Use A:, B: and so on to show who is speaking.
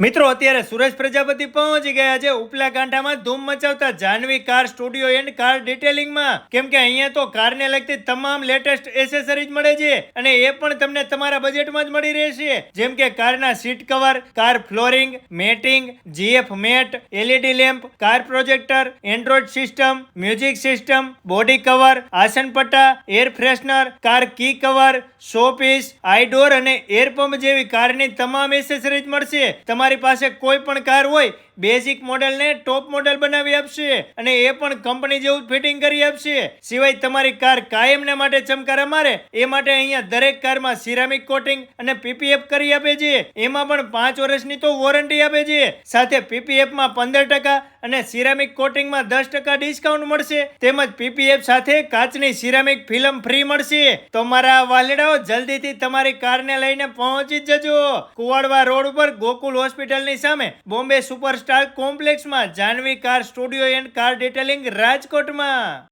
A: મિત્રો અત્યારે સુરેશ પ્રજાપતિ પહોંચી ગયા છે ઉપલા કાંઠામાં ધૂમ મચાવતા Janvi car studio and car ડિટેલિંગમાં. કેમ કે અહીંયા તો કારને લગતી તમામ લેટેસ્ટ એસેસરીઝ મળે છે અને એ પણ તમને તમારા બજેટમાં જ મળી રહેશે. જેમ કે કારના seat cover, car flooring, matting, GF mat, LED lamp, car projector, Android system, music system, body cover, આસન પટ્ટા, air freshener, car key cover, show piece, આઈડોર અને એર પંપ જેવી કારની તમામ એસેસરીઝ મળશે. તમારી પાસે કોઈ પણ કાર હોય, બેઝિક મોડેલને ટોપ મોડેલ બનાવી આપશે અને એ પણ કંપની જેવું ફિટિંગ કરી આપશે. સિવાય તમારી કાર કાયમને માટે ચમકારા મારે એ માટે અહીંયા દરેક કારમાં સિરામિક કોટિંગ અને પીપીએફ કરી આપે છે. એમાં પણ 5 વર્ષની તો વોરંટી આપે છે. સાથે પીપીએફમાં 15% અને સિરામિક કોટિંગમાં 10% ડિસ્કાઉન્ટ મળશે. તેમજ પીપીએફ સાથે કાચની સિરામિક ફિલ્મ ફ્રી મળશે. તો મારા વાલીડાઓ જલ્દીથી તમારી કારને લઈને પહોંચી જજો. કુવાડવા રોડ ઉપર ગોકુલ હોસ્પિટલની સામે બોમ્બે સુપરસ્ટાર કોમ્પ્લેક્સમાં Janvi car studio and car detailing રાજકોટમાં.